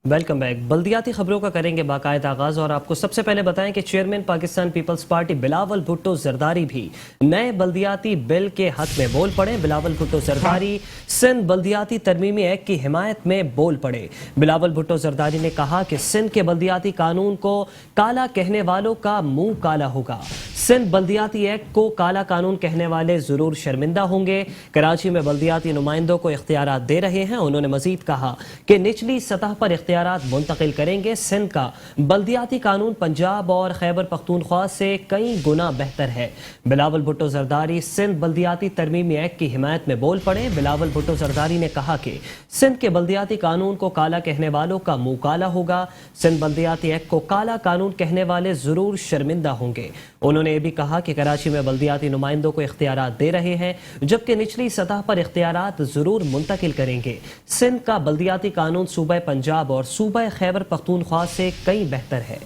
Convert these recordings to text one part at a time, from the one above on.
Welcome back. बल्दियाती खबरों का करेंगे बाकायदा आगाज और आपको सबसे पहले बताएं कि chairman Pakistan Peoples Party Bilawal Bhutto Zardari भी नए बल्दियाती बिल के हक में बोल पड़े। बिलावल भुट्टो जरदारी सिंध बल्दियाती तरमीमी एक्ट की हिमायत में बोल पड़े। बिलावल भुट्टो जरदारी ने कहा कि सिंध के बल्दियाती कानून को काला कहने वालों का मुंह काला होगा। सिंध बल्दियाती एक्ट को काला कानून कहने वाले जरूर शर्मिंदा होंगे। कराची में बल्दियाती नुमाइंदों को इख्तियारात दे रहे हैं। उन्होंने मजीद कहा कि निचली सतह पर इख्तियारात मुंतकिल करेंगे। सिंध का बल्दियाती कानून पंजाब और खैबर पख्तूनख्वा से कई गुना बेहतर है। बिलावल भुट्टो जरदारी सिंध बल्दियाती तरमीमी एक्ट की हिमायत में बोल पड़े। बिलावल भुट्टो जरदारी ने कहा कि सिंध के बल्दियाती कानून को काला कहने वालों का मुंह काला होगा। सिंध बल्दियाती एक्ट को काला कानून कहने वाले जरूर शर्मिंदा होंगे। उन्होंने ये भी कहा कि कराची में बल्दियाती नुमाइंदों को इख्तियारात दे रहे हैं, जबकि निचली सतह पर इख्तियारात जरूर मुंतकिल करेंगे। सिंध का बल्दियाती कानून सूबा पंजाब और सूबा खैबर पख्तूनख्वा से कई बेहतर है।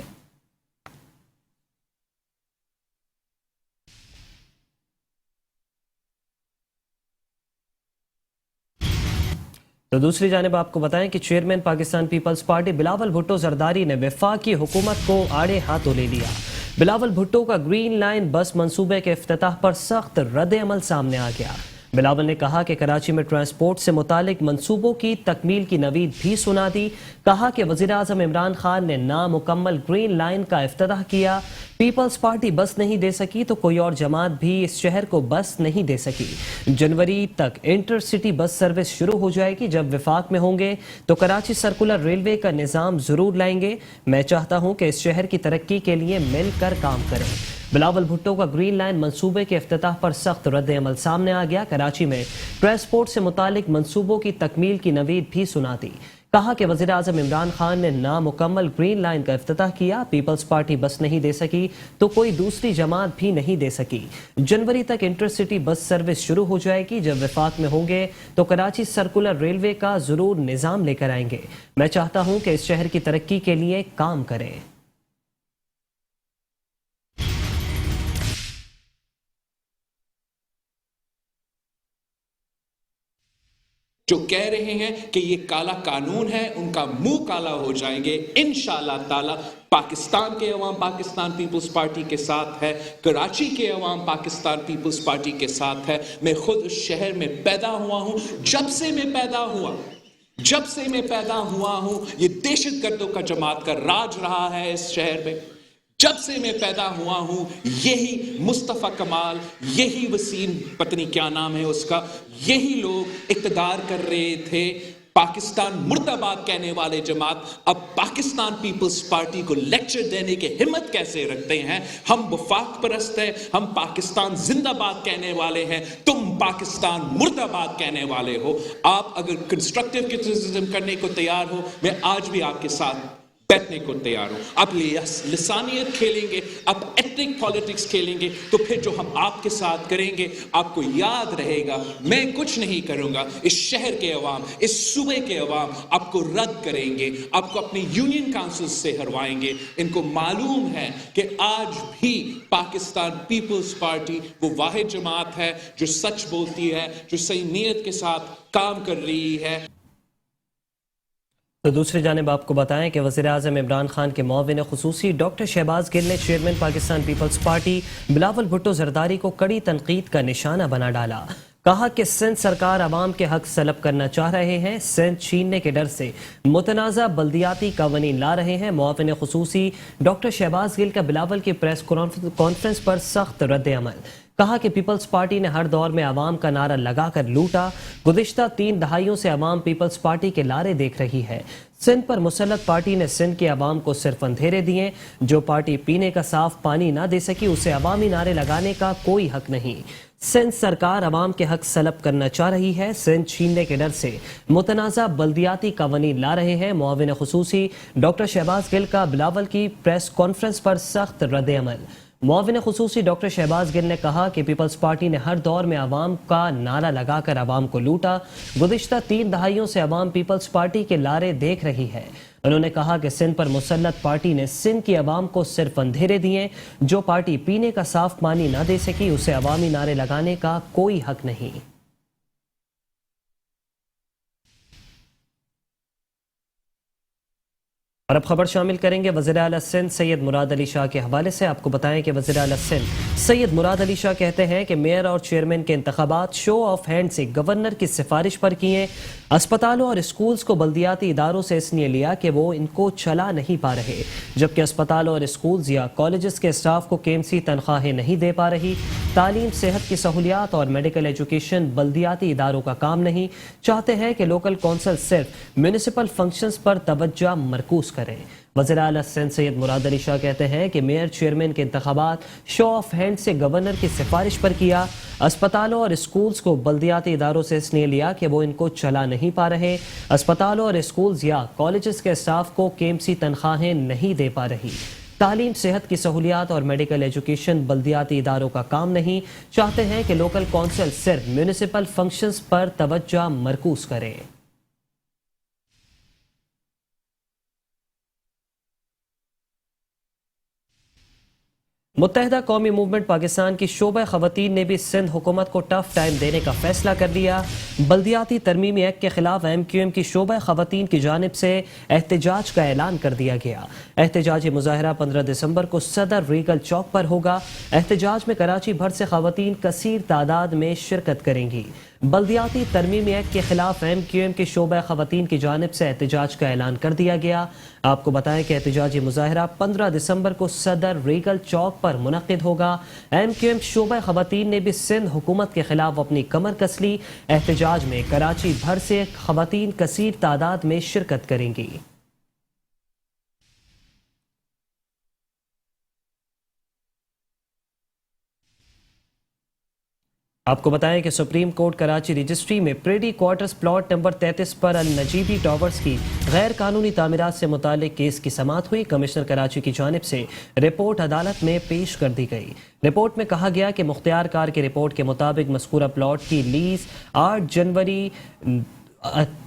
तो दूसरी जानिब आपको बताएं कि chairman Pakistan Peoples Party Bilawal Bhutto Zardari ने वफाकी हुकूमत को आड़े हाथों ले लिया। बिलावल भुट्टो का ग्रीन लाइन बस मंसूबे के इफ्तिताह पर सख्त रद्द अमल सामने आ गया। बिलावल ने कहा कि कराची में ट्रांसपोर्ट से मुतालिक मंसूबों की तकमील की नवीद भी सुना दी। कहा कि वज़ीर आज़म इमरान खान ने नामुकम्मल ग्रीन लाइन का इफ्तिताह किया। पीपल्स पार्टी बस नहीं दे सकी तो कोई और जमात भी इस शहर को बस नहीं दे सकी। जनवरी तक इंटरसिटी बस सर्विस शुरू हो जाएगी। जब वफाक में होंगे तो कराची सर्कुलर रेलवे का निज़ाम जरूर लाएंगे। मैं चाहता हूँ कि इस शहर की तरक्की के लिए मिलकर काम करें। बिलावल भुट्टो का ग्रीन लाइन मंसूबे के इफ्तिताह पर सख्त रद्द अमल सामने आ गया। कराची में ट्रांसपोर्ट से मुतालिक मंसूबों की तकमील की नवीद भी सुना दी। कहा कि वज़ीर आज़म इमरान खान ने नामुकम्मल ग्रीन लाइन का इफ्तिताह किया। पीपल्स पार्टी बस नहीं दे सकी तो कोई दूसरी जमात भी नहीं दे सकी। जनवरी तक इंटरसिटी बस सर्विस शुरू हो जाएगी। जब वफाक में होंगे तो कराची सर्कुलर रेलवे का जरूर निज़ाम लेकर आएंगे। मैं चाहता हूँ कि इस शहर की तरक्की के लिए काम करें। जो कह रहे हैं कि ये काला कानून है, उनका मुंह काला हो जाएंगे इंशाअल्लाह ताला। पाकिस्तान के अवाम पाकिस्तान पीपल्स पार्टी के साथ है, कराची के अवाम पाकिस्तान पीपल्स पार्टी के साथ है। मैं खुद उस शहर में पैदा हुआ हूं। जब से मैं पैदा हुआ हूं ये दहशतगर्दों का जमात का राज रहा है इस शहर में। जब से मैं पैदा हुआ हूं यही मुस्तफ़ा कमाल, यही वसीम, पत्नी क्या नाम है उसका, यही लोग इक़्तिदार कर रहे थे। पाकिस्तान मुर्दाबाद कहने वाले जमात अब पाकिस्तान पीपल्स पार्टी को लेक्चर देने की हिम्मत कैसे रखते हैं। हम वफाक परस्त हैं, हम पाकिस्तान जिंदाबाद कहने वाले हैं, तुम पाकिस्तान मुर्दाबाद कहने वाले हो। आप अगर कंस्ट्रक्टिव क्रिटिसिज्म करने को तैयार हो, मैं आज भी आपके साथ बैठने को तैयार हूं। आप लिसानियत खेलेंगे, आप एथनिक पॉलिटिक्स खेलेंगे, तो फिर जो हम आपके साथ करेंगे आपको याद रहेगा। मैं कुछ नहीं करूंगा, इस शहर के अवाम, इस सूबे के अवाम आपको रद्द करेंगे, आपको अपनी यूनियन काउंसिल से हरवाएंगे। इनको मालूम है कि आज भी पाकिस्तान पीपल्स पार्टी वो वाहिद जमात है जो सच बोलती है, जो सही नीयत के साथ काम कर रही है। तो दूसरी जानिब आपको बताएं कि वज़ीर आज़म इमरान खान के मुआविन ख़ुसूसी डॉक्टर शहबाज गिल ने chairman Pakistan Peoples Party Bilawal Bhutto Zardari को कड़ी तनकीद का निशाना बना डाला। कहा कि सिंध सरकार अवाम के हक सलब करना चाह रहे हैं। सिंध छीनने के डर से मुतनाज़ा बल्दियाती कवानीन ला रहे हैं। मुआविन ख़ुसूसी डॉक्टर शहबाज गिल का बिलावल की प्रेस कॉन्फ्रेंस पर सख्त रद्द अमल। कहा कि पीपल्स पार्टी ने हर दौर में अवाम का नारा लगाकर लूटा। गुज़िश्ता 3 दहाइयों से अवाम पीपल्स पार्टी के लारे देख रही है। सिंध पर मुसल्लत पार्टी ने सिंध के अवाम को सिर्फ अंधेरे दिए। जो पार्टी पीने का साफ पानी ना दे सकी उसे अवामी नारे लगाने का कोई हक नहीं। सिंध सरकार अवाम के हक सलब करना चाह रही है। सिंध छीनने के डर से मुतनाज़ा बल्दियाती कवानीन ला रहे हैं। मुआविन ख़ुसूसी डॉक्टर शहबाज गिल का बिलावल की प्रेस कॉन्फ्रेंस पर सख्त रद्द अमल। मुआविन ख़ुसूसी डॉक्टर शहबाज गिल ने कहा कि पीपल्स पार्टी ने हर दौर में अवाम का नारा लगाकर अवाम को लूटा। गुज़िश्ता 3 दहाइयों से अवाम पीपल्स पार्टी के लारे देख रही है। उन्होंने कहा कि सिंध पर मुसल्लत पार्टी ने सिंध की अवाम को सिर्फ अंधेरे दिए। जो पार्टी पीने का साफ पानी ना दे सकी उसे अवामी नारे लगाने का कोई हक नहीं। اور اب خبر شامل کریں گے وزیر اعلیٰ سندھ سید مراد علی شاہ کے حوالے سے۔ آپ کو بتائیں کہ وزیر اعلیٰ سندھ سید مراد علی شاہ کہتے ہیں کہ میئر اور چیئرمین کے انتخابات شو آف ہینڈ سے گورنر کی سفارش پر کیے۔ اسپتالوں اور اسکولز کو بلدیاتی اداروں سے اس لیے لیا کہ وہ ان کو چلا نہیں پا رہے، جبکہ اسپتالوں اور اسکولز یا کالجز کے اسٹاف کو KMC تنخواہیں نہیں دے پا رہی۔ تعلیم، صحت کی سہولیات اور میڈیکل ایجوکیشن بلدیاتی اداروں کا کام نہیں۔ چاہتے ہیں کہ لوکل کونسل صرف میونسپل فنکشنز پر توجہ مرکوز کریں۔ وزیر اعلیٰ سندھ سید مراد علی شاہ کہتے ہیں کہ میئر چیئرمین کے انتخابات شو آف ہینڈ سے گورنر کی سفارش پر کیا۔ اسپتالوں اور اسکولز کو بلدیاتی اداروں سے اس لیے لیا کہ وہ ان کو چلا نہیں پا رہے۔ اسپتالوں اور اسکولز یا کالجز کے اسٹاف کو KMC تنخواہیں نہیں دے پا رہی۔ تعلیم، صحت کی سہولیات اور میڈیکل ایجوکیشن بلدیاتی اداروں کا کام نہیں۔ چاہتے ہیں کہ لوکل کونسل صرف میونسپل فنکشنز پر توجہ مرکوز کریں۔ متحدہ قومی موومنٹ پاکستان کی شعبہ خواتین نے بھی سندھ حکومت کو ٹف ٹائم دینے کا فیصلہ کر لیا۔ بلدیاتی ترمیمی ایکٹ کے خلاف MQM کی شعبہ خواتین کی جانب سے احتجاج کا اعلان کر دیا گیا۔ احتجاجی مظاہرہ 15 دسمبر کو صدر ریگل چوک پر ہوگا۔ احتجاج میں کراچی بھر سے خواتین کثیر تعداد میں شرکت کریں گی۔ بلدیاتی ترمیمی ایکٹ کے خلاف MQM کی شعبہ خواتین کی جانب سے احتجاج کا اعلان کر دیا گیا۔ آپ کو بتائیں کہ احتجاجی مظاہرہ 15 دسمبر کو صدر ریگل چوک پر منعقد ہوگا۔ MQM شعبہ خواتین نے بھی سندھ حکومت کے خلاف اپنی کمر کس لی۔ احتجاج میں کراچی بھر سے خواتین کثیر تعداد میں شرکت کریں گی۔ آپ کو بتائیں کہ سپریم کورٹ کراچی رجسٹری میں پریڈی کوارٹرز پلاٹ نمبر 33 پر النجیبی ٹاورز کی غیر قانونی تعمیرات سے متعلق کیس کی سماعت ہوئی۔ کمشنر کراچی کی جانب سے رپورٹ عدالت میں پیش کر دی گئی۔ رپورٹ میں کہا گیا کہ مختار کار کی رپورٹ کے مطابق مذکورہ پلاٹ کی لیز 8 جنوری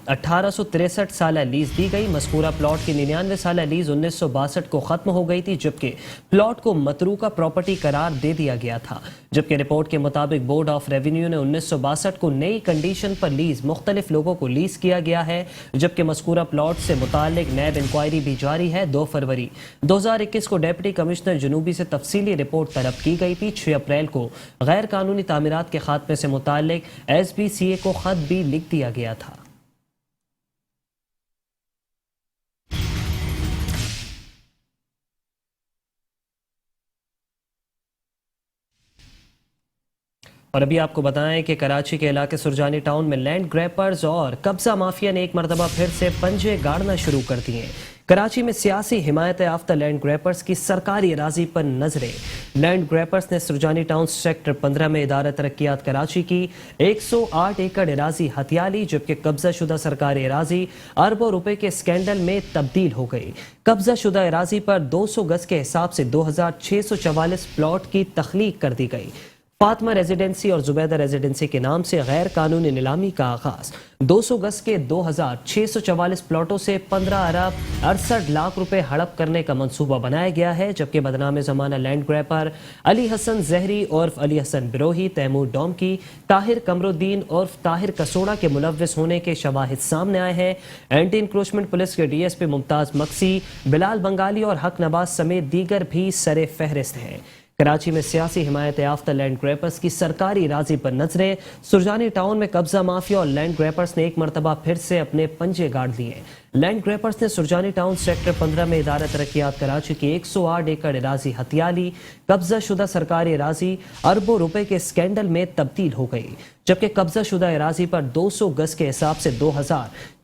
1863 سالہ لیز دی گئی۔ مذکورہ پلاٹ کی 99 سالہ لیز 1962 کو ختم ہو گئی تھی، جبکہ پلاٹ کو متروکہ پراپرٹی قرار دے دیا گیا تھا۔ جبکہ رپورٹ کے مطابق بورڈ آف ریونیو نے 1962 کو نئی کنڈیشن پر لیز مختلف لوگوں کو لیز کیا گیا ہے، جبکہ مذکورہ پلاٹ سے متعلق نیب انکوائری بھی جاری ہے۔ 2 فروری 2021 کو ڈپٹی کمشنر جنوبی سے تفصیلی رپورٹ طلب کی گئی تھی۔ 6 اپریل کو غیر قانونی تعمیرات کے خاتمے سے متعلق SBCA کو خط بھی لکھ دیا گیا تھا۔ اور ابھی آپ کو بتائیں کہ کراچی کے علاقے سرجانی ٹاؤن میں لینڈ گریپرز اور قبضہ مافیا نے ایک مرتبہ پھر سے پنجے گاڑنا شروع کر دیے ہیں۔ کراچی میں سیاسی حمایت یافتہ لینڈ گریپرز کی سرکاری اراضی پر نظریں۔ لینڈ گریپرز نے سرجانی ٹاؤن سیکٹر 15 میں ادارہ ترقیات کراچی کی 108 ایکڑ اراضی ہتھیا لی، جبکہ قبضہ شدہ سرکاری اراضی اربوں روپے کے اسکینڈل میں تبدیل ہو گئی۔ قبضہ شدہ اراضی پر 200 گز کے حساب سے 2644 پلاٹ کی تخلیق کر دی گئی۔ فاطمہ ریزیڈنسی اور زبیدہ ریزیڈنسی کے نام سے غیر قانونی نیلامی کا آغاز۔ 200 گز کے 2644 پلاٹوں سے 15 ارب 68 لاکھ روپے ہڑپ کرنے کا منصوبہ بنایا گیا ہے، جبکہ بدنام زمانہ لینڈ گریپر علی حسن زہری عرف علی حسن بروہی، تیمور ڈومکی، طاہر قمرالدین عرف طاہر کسوڑا کے ملوث ہونے کے شواہد سامنے آئے ہیں۔ اینٹی انکروچمنٹ پولیس کے DSP ممتاز مکسی، بلال بنگالی اور حق نواز سمیت دیگر بھی سر فہرست ہیں۔ کراچی میں سیاسی حمایت یافتہ لینڈ گریپرز کی سرکاری اراضی پر نظریں۔ سرجانی ٹاؤن میں قبضہ مافیا اور لینڈ گریپرز نے ایک مرتبہ پھر سے اپنے پنجے گاڑ دیے۔ لینڈ گریپرز نے سرجانی ٹاؤن سیکٹر 15 میں ادارہ ترقیات کراچی کی 108 ایکڑ اراضی ہتھیا لی۔ قبضہ شدہ سرکاری اراضی اربوں روپے کے اسکینڈل میں تبدیل ہو گئی، جبکہ قبضہ شدہ اراضی پر 200 گز کے حساب سے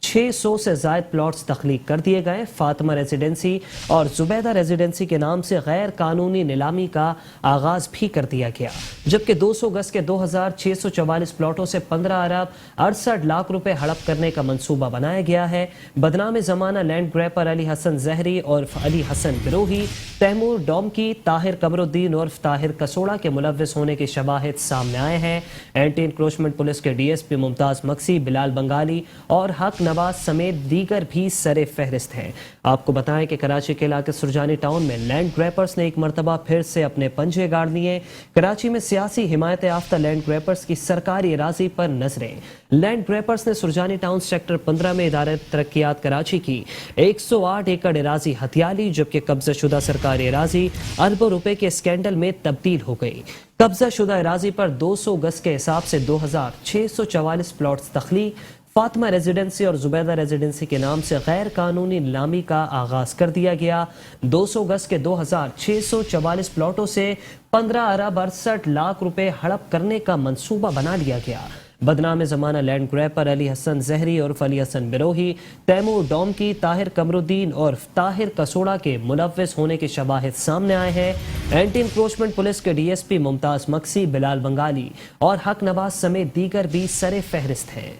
2600 سے زائد پلاٹس تخلیق کر دیے گئے۔ فاطمہ ریزیڈنسی اور زبیدہ ریزیڈنسی کے نام سے غیر قانونی نیلامی کا آغاز بھی کر دیا گیا، جبکہ 200 گز کے 2644 پلاٹوں سے 15 ارب 68 لاکھ روپے ہڑپ کرنے کا منصوبہ بنایا گیا ہے۔ بدنام زمانہ لینڈ گریپر علی حسن زہری عرف علی حسن بروہی، تیمور ڈومکی، طاہر قمرالدین عرف طاہر کسوڑا کے ملوث ہونے کے شواہد سامنے آئے ہیں۔ اینٹی انکروچمنٹ پولیس کے DSP ممتاز مکسی، بلال بنگالی اور حق نواز سمیت دیگر بھی سر فہرست ہیں۔ آپ کو بتائیں کہ کراچی کے علاقے سرجانی ٹاؤن میں لینڈ گریپرز نے ایک مرتبہ پھر سے اپنے پنجے گاڑ دیے۔ کراچی میں سیاسی حمایت یافتہ لینڈ گریپرز کی سرکاری اراضی پر نظریں۔ लैंड ग्रैपर्स ने सुरजानी टाउन सेक्टर 15 में इदारे तरक्कियात कराची की 108 एकड़ एराजी हथिया ली, जबकि कब्जा शुदा सरकारी एराजी अरबों रुपए के स्कैंडल में तब्दील हो गई। कब्जा शुदा एराजी पर 200 गज के हिसाब से 2644 प्लॉट्स तख्लीक, फातिमा रेजिडेंसी और जुबैदा रेजिडेंसी के नाम से गैर कानूनी नीलामी का आगाज कर दिया गया। 200 गज के 2644 प्लॉटों से 15 अरब 68 लाख रुपए हड़प करने का मंसूबा बना लिया गया। बदनाम जमाना लैंड ग्रैपर अली हसन जहरी और अली हसन बिरोही, तैमूर डोमकी, ताहिर कमरुद्दीन और ताहिर कसोड़ा के मुलव्विस होने के शवाहिद सामने आए हैं। एंटी इंक्रोचमेंट पुलिस के डीएसपी मुमताज मक्सी, बिलाल बंगाली और हक नवाज समेत दीगर भी सरे फहरिस्त हैं।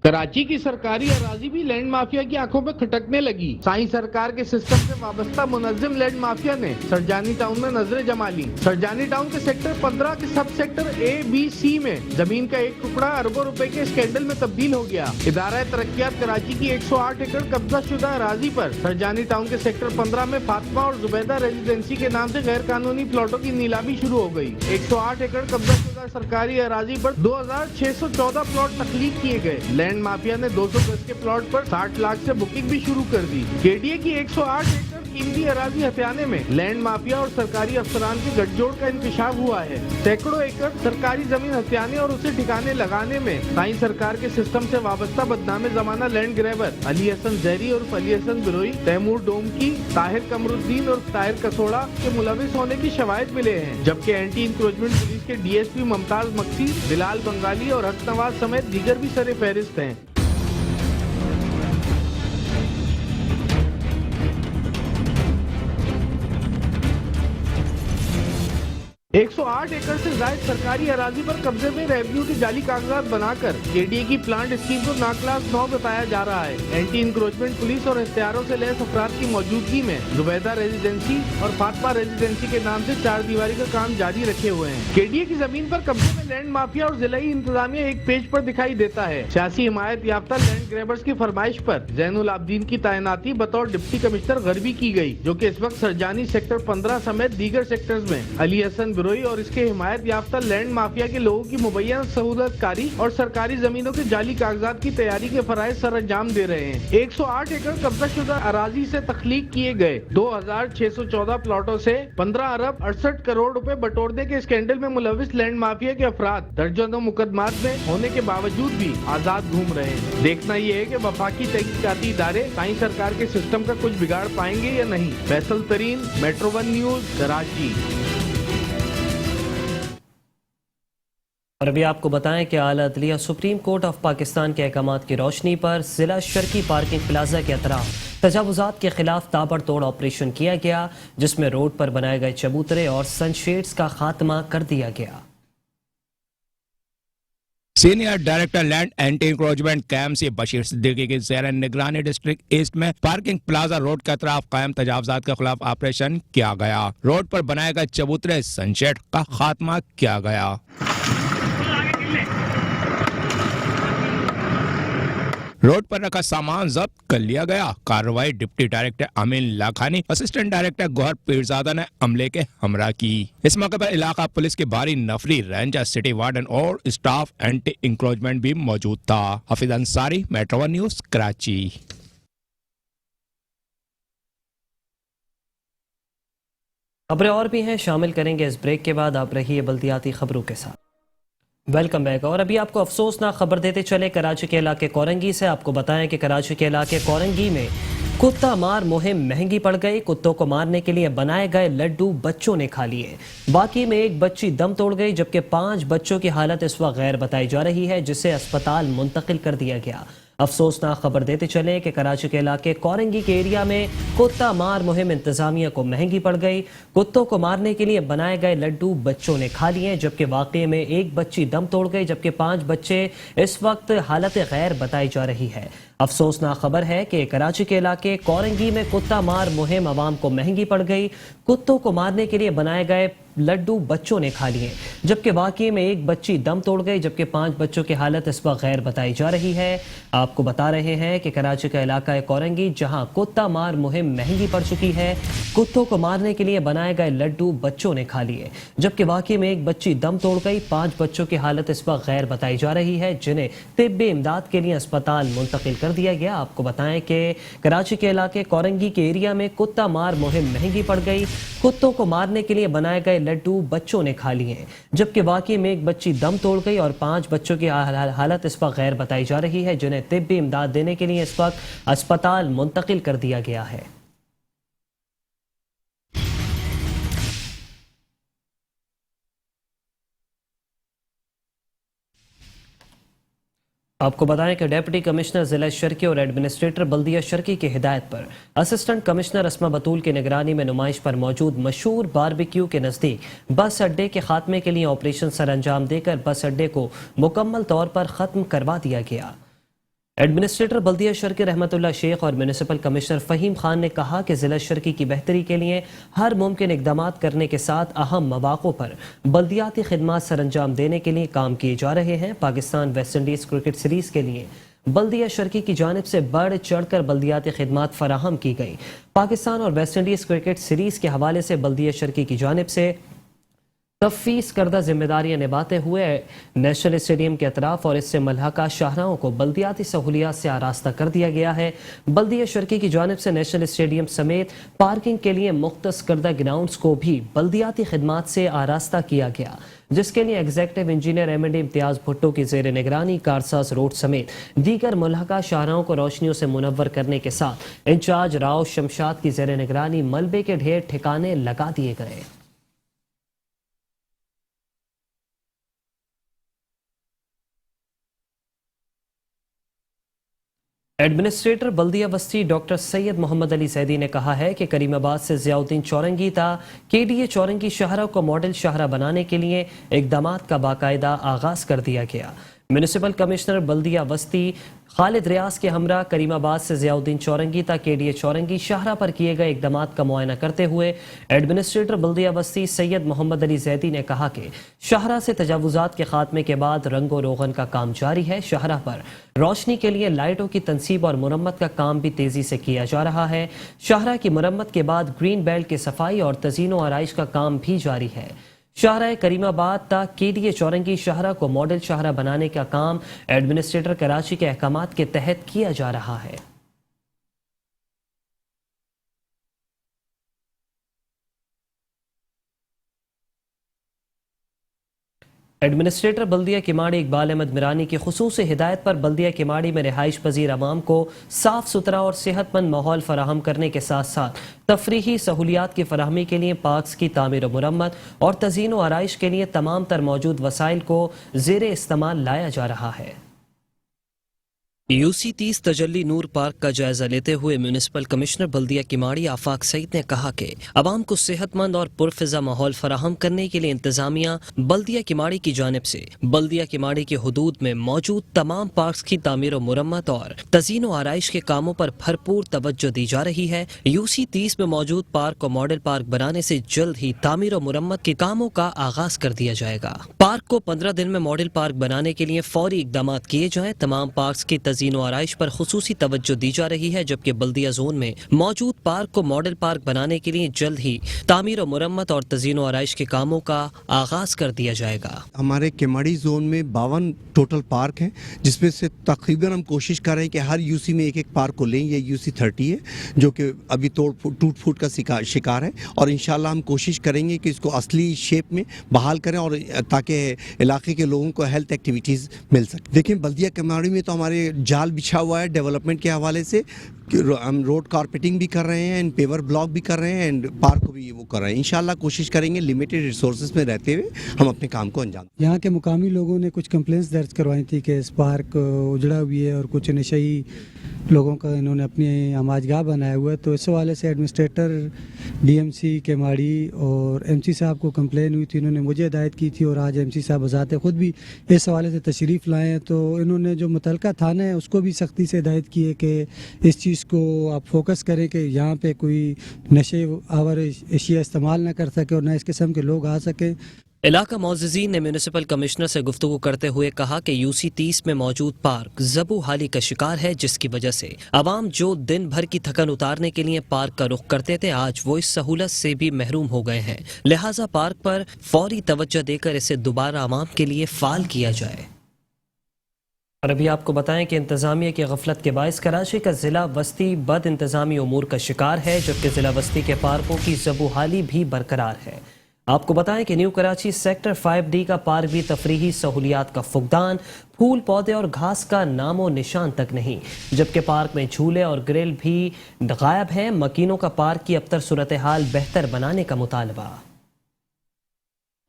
कराची की सरकारी अराजी भी लैंड माफिया की आंखों में खटकने लगी। साई सरकार के सिस्टम से वाबस्ता मुनज्जिम लैंड माफिया ने सरजानी टाउन में नजरें जमा ली। सरजानी टाउन के सेक्टर 15 के सब सेक्टर A-B-C में जमीन का एक टुकड़ा अरबों रुपए के स्कैंडल में तब्दील हो गया। इदारा तरक्कियात कराची की 108 एकड़ कब्जा शुदा अराजी पर सरजानी टाउन के सेक्टर 15 में फातिमा और जुबैदा रेजिडेंसी के नाम से गैर कानूनी प्लॉटों की नीलामी शुरू हो गई। 108 एकड़ कब्जा शुदा सरकारी अराजी पर 2614 प्लॉट तख्लीक किए गए। लैंड माफिया ने 200 गज के प्लॉट पर 60 लाख से बुकिंग भी शुरू कर दी। केडीए की 108 एकड़ कीमती अराजी हथियाने में लैंड माफिया और सरकारी अफसरान के गठजोड़ का इंकशाफ हुआ है। सैकड़ों एकड़ सरकारी जमीन हथियाने और उसे ठिकाने लगाने में साई सरकार के सिस्टम से वाबस्ता बदनाम जमाना लैंड ग्रैबर अली हसन जहरी और अली हसन बिरोही, तैमूर डोमकी, ताहिर कमरुद्दीन और ताहिर कसोड़ा के मुलविस होने की शवाहिद मिले हैं। जबकि एंटी इंक्रोचमेंट पुलिस के डीएसपी मुमताज मक्सी, बिलाल बंगाली और हक नवाज समेत दीगर भी सरे फहरिस्त हैं। 108 एकड़ से जायद सरकारी अराजी पर कब्जे में रेवेन्यू के जाली कागजात बनाकर केडीए की प्लांट स्कीम को नाक्लास 9 बताया जा रहा है। एंटी इंक्रोचमेंट पुलिस और इख्तियारों से लैस अफराद की मौजूदगी में जुबैदा रेजिडेंसी और फातिमा रेजिडेंसी के नाम से 4 दीवारी का काम जारी रखे हुए हैं। केडीए की जमीन पर कब्जे में लैंड माफिया और जिलाई इंतजामिया एक पेज पर दिखाई देता है। सियासी हिमायत याफ्ता लैंड ग्रैबर्स की फरमाइश पर जैनुल आबदीन की तैनाती बतौर डिप्टी कमिश्नर गरबी की गई, जो कि इस वक्त सरजानी सेक्टर 15 समेत दीगर सेक्टर्स में अली हसन बिरोही और इसके हिमायत याफ्ता लैंड माफिया के लोगों की मुबैना सहूलतकारी और सरकारी जमीनों के जाली कागजात की तैयारी के फराइज सर अंजाम दे रहे हैं। 108 एकड़ कब्जा शुदा अराजी से तख्लीक किए गए 2614 प्लॉटों से 15 अरब 68 करोड़ रुपए बटोरने के स्कैंडल में मुलविस लैंड माफिया के अफराद दर्जनों मुकदमात में होने के बावजूद भी आजाद घूम रहे हैं। देखना ये है कि वफाकी तहकीकाती इदारे साई सरकार के सिस्टम का कुछ बिगाड़ पाएंगे या नहीं। फैसल तरीन, मेट्रो 1 न्यूज, कराची। और अभी आपको बताएं कि आला अदलिया सुप्रीम कोर्ट ऑफ पाकिस्तान के अहकामात की रोशनी पर जिला शर्की पार्किंग प्लाजा के अतराफ तजावुजात के खिलाफ ताबड़तोड़ ऑपरेशन किया गया, जिसमें रोड पर बनाए गए चबूतरे और सनशेड्स का खात्मा कर दिया गया। Senior director land anti encroachment camp से बशीर सिद्दीकी की ज़ेर निगरानी डिस्ट्रिक्ट ईस्ट में पार्किंग प्लाजा रोड के अतराफ कायम तजावुजात के खिलाफ ऑपरेशन किया गया। रोड पर बनाए गए चबूतरे सनशेड का खात्मा किया गया। रोड पर रखा सामान जब्त कर लिया गया। कार्रवाई डिप्टी डायरेक्टर अमीन लाखानी, असिस्टेंट डायरेक्टर गौहर पीरजादा ने अमले के हमरा की। इस मौके पर इलाका पुलिस के भारी नफरी, रेंजर, सिटी वार्डन और स्टाफ एंटी इंक्रोचमेंट भी मौजूद था। Hafeez Ansari, metro 1 news, Karachi. खबरें और भी हैं, शामिल करेंगे इस ब्रेक के बाद। आप रहिए बल्दियाती खबरों के साथ। Welcome back. और अभी आपको अफसोसनाक खबर देते चले कराची के इलाके कोरंगी से। आपको बताएं कि कराची के इलाके कोरंगी में कुत्ता मार मुहिम महंगी पड़ गई। कुत्तों को मारने के लिए बनाए गए लड्डू बच्चों ने खा लिए। बाकी में एक बच्ची दम तोड़ गई, जबकि 5 बच्चों की हालत इस वक्त गैर बताई जा रही है, जिसे अस्पताल मुंतकिल कर दिया गया। अफसोसनाक खबर देते चले कि कराची के इलाके कोरंगी के एरिया में कुत्ता मार मुहिम इंतजामिया को महंगी पड़ गई। कुत्तों को मारने के लिए बनाए गए लड्डू बच्चों ने खा लिए, जबकि वाकये में एक बच्ची दम तोड़ गई, जबकि 5 बच्चे इस वक्त हालत गैर बताई जा रही है। अफसोसनाक खबर है कि कराची के इलाके कोरंगी में कुत्ता मार मुहिम आवाम को महंगी पड़ गई। कुत्तों को मारने के लिए बनाए गए लड्डू बच्चों ने खा लिए, जबकि वाकई में एक बच्ची दम तोड़ गई, जबकि 5 बच्चों की हालत इस वक्त गैर बताई जा रही है। आपको बता रहे हैं कि कराची का इलाका है कोरंगी, जहां कुत्ता मार मुहिम महंगी पड़ चुकी है। कुत्तों को मारने के लिए बनाए गए लड्डू बच्चों ने खा लिए, जबकि वाकई में एक बच्ची दम तोड़ गई। 5 बच्चों की हालत इस वक्त गैर बताई जा रही है, जिन्हें तिब्बी इमदाद के लिए अस्पताल मुंतकिल कर दिया गया। आपको बताएं कि कराची के इलाके कोरंगी के एरिया में कुत्ता मार मुहिम महंगी पड़ गई। कुत्तों को मारने के लिए बनाए गए लड्डू बच्चों ने खा लिए, जबकि वाकई में एक बच्ची दम तोड़ गई और 5 बच्चों की हालत इस वक्त गैर बताई जा रही है, जिन्हें तिब्बी इमदाद देने के लिए इस वक्त अस्पताल मुंतकिल कर दिया गया है। आपको बताएं कि डिप्टी कमिश्नर जिला शर्की और एडमिनिस्ट्रेटर बल्दिया शर्की की हिदायत पर असिस्टेंट कमिश्नर अस्मा बतूल की निगरानी में नुमाइश पर मौजूद मशहूर बारबेक्यू के नज़दीक बस अड्डे के खात्मे के लिए ऑपरेशन सर अंजाम देकर बस अड्डे को मुकम्मल तौर पर ख़त्म करवा दिया गया। एडमिनिस्ट्रेटर बल्दिया शर्की रहमतुल्लाह शेख और म्यूनिसिपल कमिश्नर फ़हीम खान ने कहा कि ज़िला शर्की की बेहतरी के लिए हर मुमकिन इक़दाम करने के साथ अहम मौक़ों पर बल्दियाती खिदमात सर अंजाम देने के लिए काम किए जा रहे हैं। Pakistan West Indies cricket series के लिए बल्दिया शर्की की जानिब से बढ़ चढ़कर बल्दियाती खिदमात फराहम की गई। पाकिस्तान और वेस्ट इंडीज़ क्रिकेट सीरीज़ के हवाले से बल्दिया शर्की की जानिब से तफवीज़ करदा जिम्मेदारियां निभाते हुए नेशनल स्टेडियम के अतराफ और इससे मलहका शाहराहों को बल्दियाती सहूलियात से आरास्ता कर दिया गया है। बल्दिया शर्की की जानिब से नेशनल स्टेडियम समेत पार्किंग के लिए मुख्तस करदा ग्राउंड्स को भी बल्दियाती खिदमात से आरास्ता किया गया, जिसके लिए executive engineer MD Imtiaz Bhutto की जेर निगरानी कारसाज रोड समेत दीगर मुलहका शाहराहों को रोशनियों से मुनव्वर करने के साथ इंचार्ज राव शमशाद की जेर निगरानी मलबे के ढेर ठिकाने लगा दिए गए। एडमिनिस्ट्रेटर बल्दिया बस्ती डॉक्टर सैयद मोहम्मद अली जैदी ने कहा है कि करीमाबाद से ज़ियाउद्दीन चौरंगी ता KDA चौरंगी शहरा को मॉडल शहरा बनाने के लिए इक़दाम का बाकायदा आगाज़ कर दिया गया। म्यूनिसिपल कमिश्नर बल्दिया बस्ती खालिद रियाज के हमरा करीमाबाद से ज़ियाउद्दीन चौरंगी तक KDA चौरंगी शाहरा पर किए गए इक़दाम का मुआयना करते हुए एडमिनिस्ट्रेटर बल्दिया बस्ती सैयद मोहम्मद अली जैदी ने कहा कि शाहरा से तजावुज़ात के खात्मे के बाद रंगो रोगन का काम जारी है। शाहरा पर रोशनी के लिए लाइटों की तनसीब और मुरम्मत का काम भी तेज़ी से किया जा रहा है। शाहरा की मुरम्मत के बाद ग्रीन बेल्ट की सफाई और तज़ीनो आराइश का काम भी जारी है। शाहरा करीमाबाद तक KDA चौरंगी शाहरा को मॉडल शाहरा बनाने का काम एडमिनिस्ट्रेटर कराची के अहकामात के तहत किया जा रहा है। एडमिनिस्ट्रेटर बल्दिया किमाड़ी इकबाल अहमद मिरानी की खुसूसी हिदायत पर बल्दिया किमाड़ी में रिहाइश पजीर अवाम को साफ सुथरा और सेहतमंद माहौल फराहम करने के साथ साथ तफरीही सहूलियात की फराहमी के लिए पार्क्स की तामीर व मुरम्मत और तज़ीनो आराइश के लिए तमाम तर मौजूद वसाइल को ज़ेरे इस्तेमाल लाया जा रहा है। UC 30 तजल्ली नूर पार्क का जायजा लेते हुए म्यूनिसिपल कमिश्नर बल्दिया किमाड़ी आफाक सईद ने कहा कि अवाम को सेहतमंद और पुरफिजा माहौल फराहम करने के लिए इंतजामिया बल्दिया किमाड़ी की जानिब से बल्दिया किमाड़ी के हुदूद में मौजूद तमाम पार्क्स की तामीर व मुरम्मत और तज़ीनो आराइश के कामों पर भरपूर तवज्जो दी जा रही है। UC 30 में मौजूद पार्क को मॉडल पार्क बनाने से जल्द ही तामीर व मुरम्मत के कामों का आगाज कर दिया जाएगा। पार्क को 15 दिन में मॉडल पार्क बनाने के लिए फौरी इकदाम किए जाएं। तमाम पार्क्स की तज़ीनो आराइश पर खुसूसी तवज्जो दी जा रही है, जबकि बल्दिया जोन में मौजूद पार्क को मॉडल पार्क बनाने के लिए जल्द ही तामीर और मुरम्मत और तज़ीनो आराइश के कामों का आगाज कर दिया जाएगा। हमारे केमाड़ी जोन में 52 टोटल पार्क हैं, जिसमें से तकरीबन हम कोशिश कर रहे हैं कि हर UC में एक पार्क को लें। ये UC 30 है जो कि अभी टूट फूट का शिकार है, और इंशाल्लाह हम कोशिश करेंगे कि इसको असली शेप में बहाल करें और ताकि इलाके के लोगों को हेल्थ एक्टिविटीज़ मिल सके। देखिए, बल्दिया केमाड़ी में तो हमारे जाल बिछा हुआ है डेवलपमेंट के हवाले से। हम रोड कारपेटिंग भी कर रहे हैं एंड पेवर ब्लॉक भी कर रहे हैं एंड पार्क को भी वो कर रहे हैं। इंशाल्लाह कोशिश करेंगे लिमिटेड रिसोर्सेज में रहते हुए हम अपने काम को अंजाम। यहाँ के मुकामी लोगों ने कुछ कंप्लेंट्स दर्ज करवाई थी कि इस पार्क उजड़ा हुई है और कुछ नशई लोगों का इन्होंने अपनी आमाजगाह बनाया हुआ है। तो इस हवाले से एडमिनिस्ट्रेटर DMC केमाड़ी और MC साहब को कंप्लेन हुई थी, इन्होंने मुझे हिदायत की थी और आज MC साहब बजाते ख़ुद भी इस हवाले से तशरीफ़ लाए हैं। तो इन्होंने जो मुतलका थाना है उसको भी सख्ती से हिदायत की है कि इस चीज़ को आप फोकस करें कि यहाँ पे कोई नशे आवर एशिया इस्तेमाल ना कर सके और ना इस किस्म के लोग आ सकें। इलाका मोअज़्ज़िज़ीन ने म्यूनिसिपल कमिश्नर से गुफ्तगू करते हुए कहा कि UC 30 में मौजूद पार्क ज़बू हाली का शिकार है, जिसकी वजह से आवाम जो दिन भर की थकन उतारने के लिए पार्क का रुख करते थे आज वो इस सहूलत से भी महरूम हो गए हैं। लिहाजा पार्क पर फौरी तवज्जो देकर इसे दोबारा आवाम के लिए फ़ाल किया जाए। और अभी आपको बताएं कि इंतज़ामिया की गफलत के बायस कराची का ज़िला वस्ती बद इंतज़ामी उमूर का शिकार है, जबकि ज़िला वस्ती के पार्कों की ज़बू हाली भी बरकरार है। आपको बताएं कि न्यू कराची सेक्टर 5D का पार्क भी तफरीही सहूलियात का फुकदान, फूल पौधे और घास का नामो निशान तक नहीं, जबकि पार्क में झूले और ग्रिल भी गायब हैं। मकीनों का पार्क की अबतर सूरत हाल बेहतर बनाने का मुतालबा।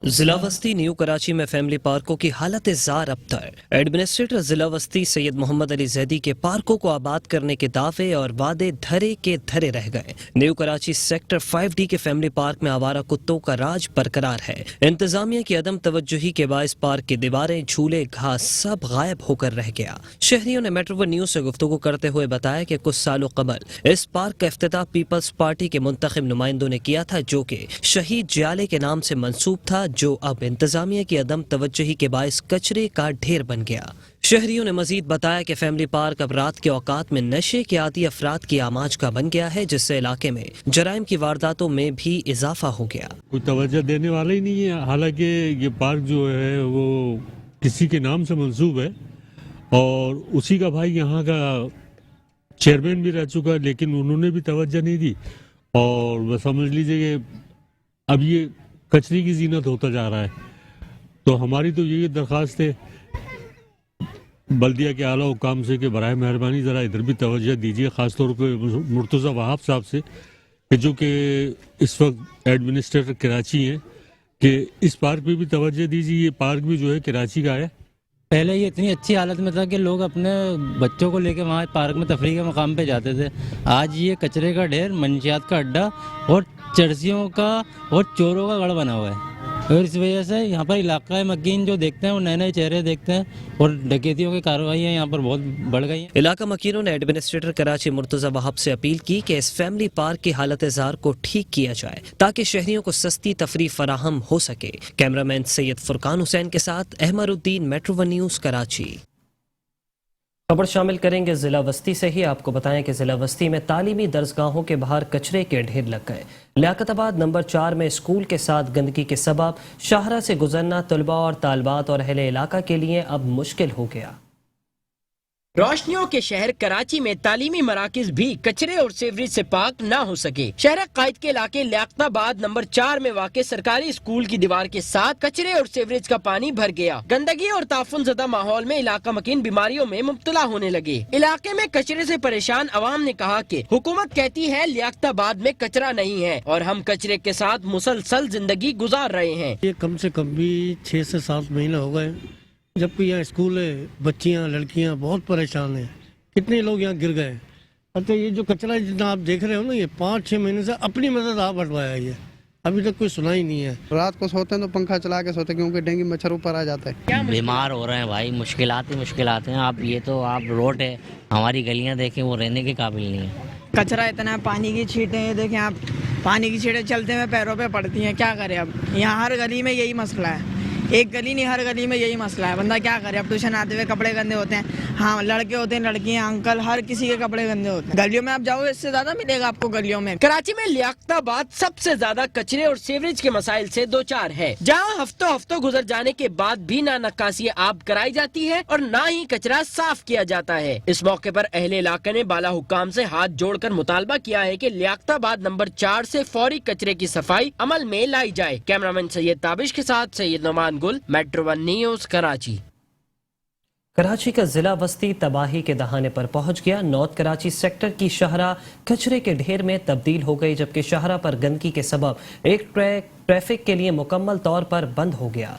जिला वस्ती न्यू कराची में फैमिली पार्कों की हालत ज़ार अबतर। एडमिनिस्ट्रेटर जिला वस्ती सैयद मोहम्मद अली जैदी के पार्कों को आबाद करने के दावे और वादे धरे के धरे रह गए। न्यू कराची सेक्टर 5D के फैमिली पार्क में आवारा कुत्तों का राज बरकरार है। इंतजामिया की अदम तवज्जुही के बायस पार्क की दीवारें, झूले, घास सब गायब होकर रह गया। शहरियों ने मेट्रो वन न्यूज से गुफ्तगू करते हुए बताया कि कुछ सालों कबल इस पार्क का इफ्तिताह पीपल्स पार्टी के मुंतखब नुमाइंदों ने किया था, जो कि शहीद जियाले के नाम से मंसूब था, जो अब इंतजामिया की अदम तवज्जुही के बायस कचरे का ढेर बन गया। शहरियों ने मजीद बताया कि फैमिली पार्क अब रात के औकात में नशे के आदी अफराद की आमाज का बन गया है, जिससे इलाके में जराइम की वारदातों में भी इजाफा हो गया। कोई तवज्जो देने वाला ही नहीं है। हालांकि ये पार्क जो है वो किसी के नाम से मंसूब है और उसी का भाई यहाँ का चेयरमैन भी रह चुका है, लेकिन उन्होंने भी तवज्जो नहीं दी और बस समझ लीजिए कि अब ये कचरे की जीनत होता जा रहा है। तो हमारी तो यही दरख्वास्त है बल्दिया के आला हुकाम से कि बराए मेहरबानी ज़रा इधर भी तवज्जो दीजिए, ख़ासतौर पे मुर्तज़ा वहाब साहब से कि जो कि इस वक्त एडमिनिस्ट्रेटर कराची हैं, कि इस पार्क पे भी तवज्जो दीजिए। ये पार्क भी जो है कराची का है। पहले ये इतनी अच्छी हालत में था कि लोग अपने बच्चों को लेकर वहाँ पार्क में तफरीह के मकाम पे जाते थे। आज ये कचरे का ढेर, मंशियात का अड्डा और चर्सियों का और चोरों का गढ़ बना हुआ है और इस वजह से यहाँ पर इलाका मकीन जो देखते हैं वो नए नए चेहरे देखते हैं और डकैतियों की कार्रवाइयाँ यहाँ पर बहुत बढ़ गई हैं। इलाका मकीनों ने एडमिनिस्ट्रेटर कराची मुर्तज़ा वहाब से अपील की कि इस फैमिली पार्क की हालत ज़ार को ठीक किया जाए ताकि शहरियों को सस्ती तफरीह फराहम हो सके। कैमरामैन सैयद फुरकान हुसैन के साथ अहमरुद्दीन, मेट्रो वन न्यूज़ कराची। खबर शामिल करेंगे जिला वस्ती से ही। आपको बताएं कि जिला वस्ती में तालीमी दरसगाहों के बाहर कचरे के ढेर लग गए। लियाकताबाद नंबर 4 में स्कूल के साथ गंदगी के सबब शाहरा से गुजरना तलबा और तालबात और अहले इलाका के लिए अब मुश्किल हो गया। रोशनियों के शहर कराची में तालीमी मराकिज भी कचरे और सीवरेज से पाक ना हो सके। शहर कायद के इलाके लियाकताबाद नंबर 4 में वाक़ सरकारी स्कूल की दीवार के साथ कचरे और सीवरेज का पानी भर गया। गंदगी और ताफुन ज़दा माहौल में इलाका मकीन बीमारियों में मुब्तला होने लगे। इलाके में कचरे से परेशान अवाम ने कहा कि हुकूमत कहती है लियाकताबाद में कचरा नहीं है और हम कचरे के साथ मुसलसल जिंदगी गुजार रहे हैं। ये कम से कम भी 6 से 7 महीने हो गए जबकि यहाँ स्कूल है, बच्चियाँ लड़कियाँ बहुत परेशान हैं। कितने लोग यहाँ गिर गए। अच्छा, ये जो कचरा जितना आप देख रहे हो ना, ये 5-6 महीने से अपनी मदद आप हटवाया, ये अभी तक कोई सुना ही नहीं है। रात को सोते हैं तो पंखा चला के सोते क्योंकि डेंगू मच्छर ऊपर आ जाता है। बीमार हो रहे हैं भाई, मुश्किलात ही मुश्किलात हैं। आप ये तो आप रोड है, हमारी गलियाँ देखें, वो रहने के काबिल नहीं है। कचरा इतना है, पानी की छींटें ये देखें आप, पानी की छींटें चलते हुए पैरों पे पड़ती हैं। क्या करें अब, यहाँ हर गली में यही मसला है। एक गली नहीं, हर गली में यही मसला है। बंदा क्या करे अब, ट्यूशन आते हुए कपड़े गंदे होते हैं। हाँ, लड़के होते हैं, लड़कियां, अंकल, हर किसी के कपड़े गंदे होते हैं। गलियों में आप जाओ इससे ज्यादा मिलेगा आपको गलियों में। कराची में लियाकताबाद सबसे ज्यादा कचरे और सीवरेज के मसाइल से दो चार है, जहाँ हफ्तों गुजर जाने के बाद भी ना नक्काशी आब कराई जाती है और ना ही कचरा साफ किया जाता है। इस मौके पर अहले इलाके ने बाला हुक्काम से हाथ जोड़कर मुतालबा किया है कि लियाकताबाद नंबर 4 से फौरी कचरे की सफाई अमल में लाई जाए। कैमरामैन सैयद ताबिश के साथ सैयद नुमान गुल, metro one news Karachi. Karachi का जिला वस्ती तबाही के दहाने पर पहुंच गया। नॉर्थ कराची सेक्टर की शाहरा कचरे के ढेर में तब्दील हो गई, जबकि शाहरा पर गंदगी के सबब एक ट्रैफिक के लिए मुकम्मल तौर पर बंद हो गया।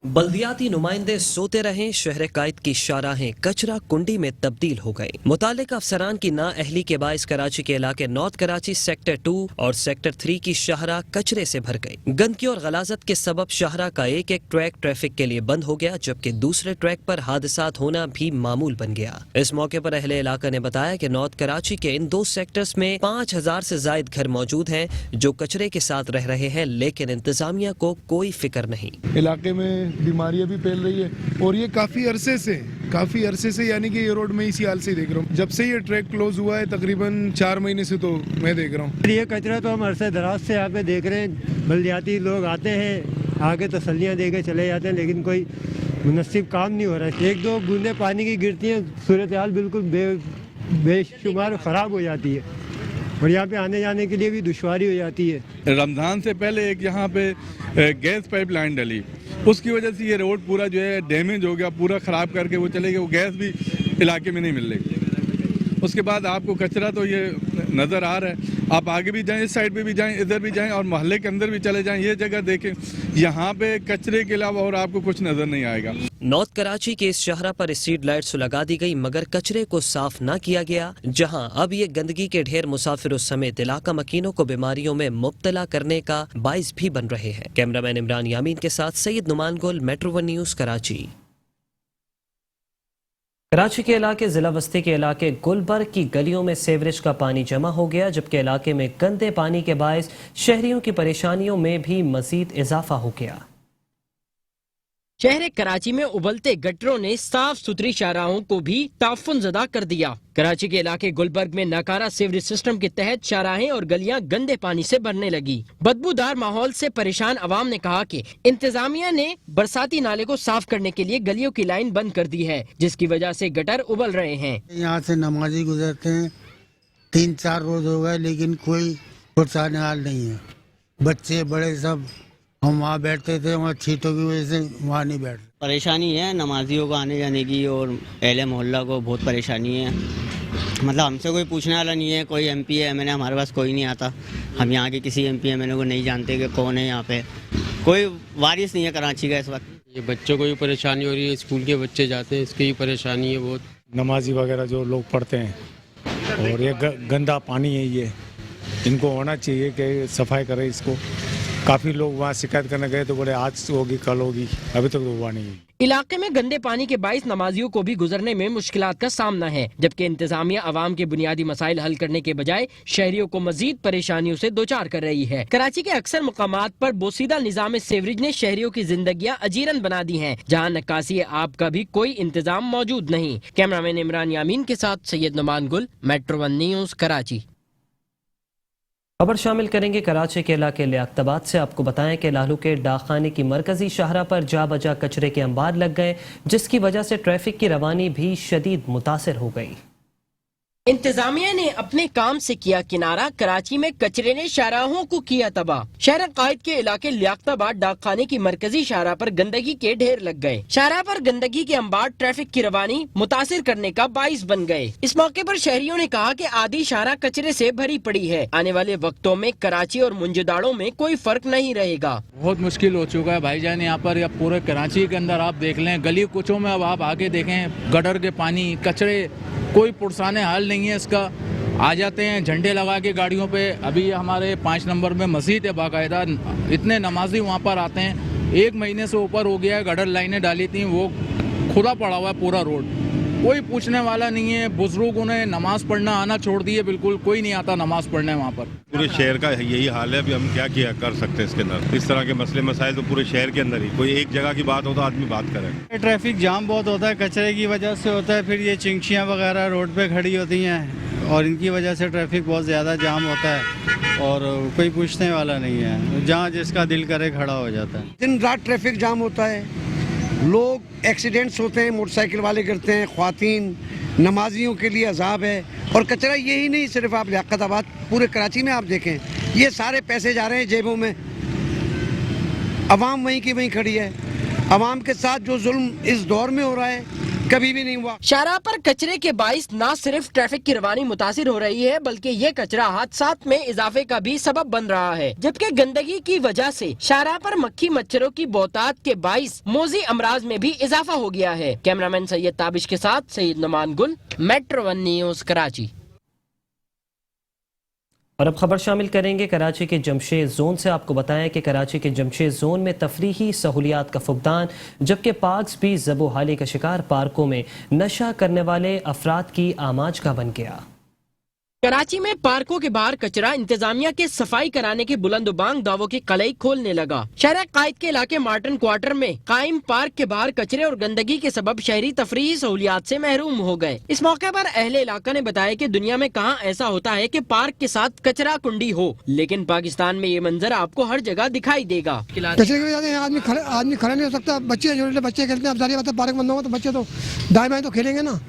बल्दियाती नुमाइंदे सोते रहे, शहर कायद की शाहराहें कचरा कुंडी में तब्दील हो गई। मुतालिक अफसरान की नाअहली के बाइस कराची के इलाके नॉर्थ कराची सेक्टर 2 और सेक्टर 3 की शाहरा कचरे से भर गई। गंदगी और गलाजत के सबब शाहरा का एक ट्रैक ट्रैफिक के लिए बंद हो गया, जबकि दूसरे ट्रैक पर हादसात होना भी मामूल बन गया। इस मौके पर अहले इलाका ने बताया कि नॉर्थ कराची के इन 2 सेक्टर्स में 5000 से जायद घर मौजूद हैं जो कचरे के साथ रह रहे हैं, लेकिन इंतजामिया को कोई फिक्र नहीं। इलाके में बीमारियां भी फैल रही है और ये काफ़ी अरसे से यानी कि ये रोड में इसी हाल से देख रहा हूँ। जब से ये ट्रैक क्लोज हुआ है तकरीबन 4 महीने से तो मैं देख रहा हूँ। ये कचरा तो हम अरसे दराज से यहाँ पे देख रहे हैं। बल्दियाती लोग आते हैं, आके तसल्लियाँ दे के चले जाते हैं, लेकिन कोई मुनसिब काम नहीं हो रहा है। 1-2 बूंदे पानी की गिरती हैं, सूरत हाल बिल्कुल बेशुमार ख़राब हो जाती है और यहाँ पे आने जाने के लिए भी दुश्वारी हो जाती है। रमज़ान से पहले एक यहाँ पे गैस पाइपलाइन डली, उसकी वजह से ये रोड पूरा जो है डैमेज हो गया, पूरा ख़राब करके वो चले गए। वो गैस भी इलाके में नहीं मिल रही। उसके बाद आपको कचरा तो ये नज़र आ रहा है। आप आगे भी जाएं, इस साइड पे भी जाएं, इधर भी जाएं और मोहल्ले के अंदर भी चले जाएं, ये जगह देखें, यहाँ पे कचरे के अलावा और आपको कुछ नज़र नहीं आएगा। नॉर्थ कराची के इस शहरा पर स्ट्रीट लाइट्स लगा दी गई, मगर कचरे को साफ न किया गया, जहां अब ये गंदगी के ढेर मुसाफिरों समेत इलाका मकीनों को बीमारियों में मुब्तला करने का बाइस भी बन रहे हैं। कैमरामैन इमरान यामीन के साथ सैयद नुमान गुल, मेट्रो 1 न्यूज़, कराची। कराची के इलाके जिला बस्ती के इलाके गुलबर्ग की गलियों में सीवरेज का पानी जमा हो गया, जबकि इलाके में गंदे पानी के बायस शहरियों की परेशानियों में भी मजीद इजाफा हो गया। शहर कराची में उबलते गटरों ने साफ सुथरी शाहराहों को भी ताफुनज़दा कर दिया। कराची के इलाके गुलबर्ग में नाकारा सीवरेज सिस्टम के तहत शाहराहें और गलियां गंदे पानी से भरने लगी। बदबूदार माहौल से परेशान अवाम ने कहा कि इंतजामिया ने बरसाती नाले को साफ करने के लिए गलियों की लाइन बंद कर दी है, जिसकी वजह से गटर उबल रहे हैं। यहाँ से नमाजी गुजरते हैं, 3-4 रोज हो गए, लेकिन कोई पुरसान हाल नहीं है। बच्चे बड़े सब, हम वहाँ बैठते थे, वहाँ छींटों की वजह से वहाँ नहीं बैठ। परेशानी है नमाजियों को आने जाने की और अहले मोहल्ला को बहुत परेशानी है। मतलब हमसे कोई पूछने वाला नहीं है, कोई MP है MNA हमारे पास कोई नहीं आता। हम यहाँ के किसी MP MNA को नहीं जानते कि कौन है यहाँ पे, कोई वारिस नहीं है कराची का इस वक्त। ये बच्चों को भी परेशानी हो रही है, स्कूल के बच्चे जाते हैं, इसकी भी परेशानी है बहुत। नमाजी वगैरह जो लोग पढ़ते हैं और ये गंदा पानी है, ये इनको होना चाहिए कि सफाई करें इसको। काफ़ी लोग वहाँ शिकायत करने गए तो बोले आज होगी कल होगी, अभी तक तो हुआ नहीं है। इलाके में गंदे पानी के बाइस नमाजियों को भी गुजरने में मुश्किलात का सामना है, जबकि इंतजामिया अवाम के बुनियादी मसाइल हल करने के बजाय शहरियों को मजीद परेशानियों से दोचार कर रही है। कराची के अक्सर मुकामात पर बोसीदा निजाम सीवरेज ने शहरियों की जिंदगियां अजीरन बना दी हैं, जहां नक्कासी आब का भी कोई इंतजाम मौजूद नहीं। कैमरामैन इमरान यामीन के साथ सैयद नुमान गुल, मेट्रो 1 न्यूज़, कराची। खबर शामिल करेंगे कराची के इलाके लियाकताबाद से। आपको बताएं कि लाहलू के डाकखाने की मरकजी शाहरा पर जा बजा कचरे के अंबार लग गए, जिसकी वजह से ट्रैफिक की रवानी भी शदीद मुतासिर हो गई। इंतजामिया ने अपने काम से किया किनारा, कराची में कचरे ने शाहराहों को किया तबाह। शहर कायद के इलाके लियाकताबाद डाकखाने की मरकजी शाहरा पर गंदगी के ढेर लग गए। शाहरा पर गंदगी के अंबार ट्रैफिक की रवानी मुतासिर करने का बाइस बन गए। इस मौके पर शहरियों ने कहा कि आधी शाहरा कचरे से भरी पड़ी है, आने वाले वक्तों में कराची और मुंजदाड़ों में कोई फर्क नहीं रहेगा। बहुत मुश्किल हो चुका है भाईजान, यहाँ पर या पूरे कराची के अंदर आप देख लें, गली कुचों में अब आप आगे देखें, गटर के पानी, कचरे, कोई पुरसाने हाल नहीं है इसका। आ जाते हैं झंडे लगा के गाड़ियों पे। अभी हमारे 5 नंबर में मस्जिद है बाकायदा, इतने नमाजी वहाँ पर आते हैं। 1 महीने से ऊपर हो गया है, गटर लाइनें डाली थी, वो खुदा पड़ा हुआ है पूरा रोड, कोई पूछने वाला नहीं है। बुजुर्गों ने नमाज पढ़ना आना छोड़ दिए, बिल्कुल कोई नहीं आता नमाज पढ़ने वहाँ पर। पूरे शहर का यही हाल है। अभी हम क्या किया कर सकते हैं इसके अंदर। इस तरह के मसले मसाइल तो पूरे शहर के अंदर ही, कोई एक जगह की बात हो तो आदमी बात करे। ट्रैफिक जाम बहुत होता है, कचरे की वजह से होता है। फिर ये चिंचियाँ वगैरह रोड पे खड़ी होती हैं और इनकी वजह से ट्रैफिक बहुत ज़्यादा जाम होता है और कोई पूछने वाला नहीं है, जहाँ जिसका दिल करे खड़ा हो जाता है। दिन रात ट्रैफिक जाम होता है, लोग एक्सीडेंट्स होते हैं, मोटरसाइकिल वाले करते हैं, ख्वातीन, नमाजियों के लिए अजाब है। और कचरा यही नहीं, सिर्फ आप लियाकताबाद, पूरे कराची में आप देखें, ये सारे पैसे जा रहे हैं जेबों में, अवाम वहीं की वहीं खड़ी है। अवाम के साथ जो जुल्म इस दौर में हो रहा है कभी भी नहीं हुआ। शाहराह पर कचरे के बाइस न सिर्फ ट्रैफिक की रवानी मुतासिर हो रही है, बल्कि ये कचरा हादसात में इजाफे का भी सबब बन रहा है। जबकि गंदगी की वजह से शाहराह पर मक्खी मच्छरों की बहुतात के बाइस मोजी अमराज में भी इजाफा हो गया है। कैमरामैन सैयद ताबिश के साथ सईद नुमान गुल, मेट्रो 1 न्यूज, कराची। और अब खबर शामिल करेंगे कराची के जमशेद जोन से। आपको बताएं कि कराची के जमशेद जोन में तफरीही सहूलियात का फुकदान, जबकि पार्क्स भी ज़बोहाली का शिकार पार्कों में नशा करने वाले अफराद की आमाज का बन गया। कराची में पार्कों के बाहर कचरा इंतजामिया के सफाई कराने के बुलंदबांग दावों की कलई खोलने लगा। शहर कायद के इलाके मार्टन क्वार्टर में कायम पार्क के बाहर कचरे और गंदगी के सबब शहरी तफरीही सहूलियात से महरूम हो गए। इस मौके पर अहले इलाका ने बताया कि दुनिया में कहां ऐसा होता है कि पार्क के साथ कचरा कुंडी हो, लेकिन पाकिस्तान में ये मंजर आपको हर जगह दिखाई देगा। कचरे की वजह से आदमी खड़ा नहीं हो सकता। बच्चे छोटे बच्चे खेलते हैं, अब जारी बात है पार्क बंद होगा तो बच्चे तो दाएं बाएं तो खेलेंगे ना।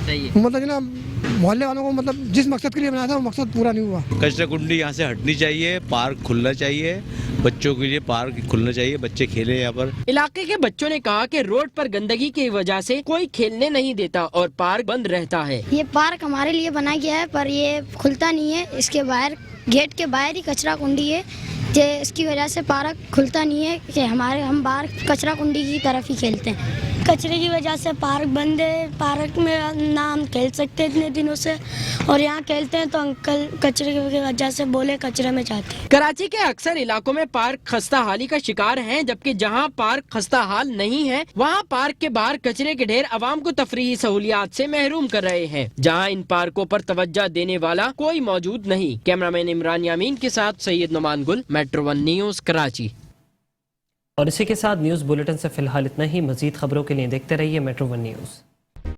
मतलब ना मोहल्ले वालों को मतलब जिस मकसद के लिए बनाया था वो मकसद पूरा नहीं हुआ। कचरा कुंडी यहाँ से हटनी चाहिए, पार्क खुलना चाहिए, बच्चों के लिए पार्क खुलना चाहिए, बच्चे खेले यहाँ पर। इलाके के बच्चों ने कहा कि रोड पर गंदगी की वजह से कोई खेलने नहीं देता और पार्क बंद रहता है। ये पार्क हमारे लिए बनाया गया है पर ये खुलता नहीं है। इसके बाहर गेट के बाहर ही कचरा कुंडी है, इसकी वजह से पार्क खुलता नहीं है कि हम बाहर कचरा कुंडी की तरफ ही खेलते हैं। कचरे की वजह से पार्क बंद है। पार्क में ना हम खेल सकते इतने दिनों से, और यहाँ खेलते हैं तो अंकल कचरे की वजह से बोले कचरे में जाते हैं। कराची के अक्सर इलाकों में पार्क खस्ता हाली का शिकार हैं, जबकि जहाँ पार्क खस्ता हाल नहीं है वहाँ पार्क के बाहर कचरे के ढेर अवाम को तफरीही सहूलियात से महरूम कर रहे हैं, जहाँ इन पार्कों पर तवज्जो देने वाला कोई मौजूद नहीं। कैमरामैन इमरान यामीन के साथ सैयद नुमान गुल, मेट्रो 1 न्यूज, कराची। और इसी के साथ न्यूज़ बुलेटिन से फिलहाल इतना ही। मजीद खबरों के लिए देखते रहिए मेट्रो 1 न्यूज़।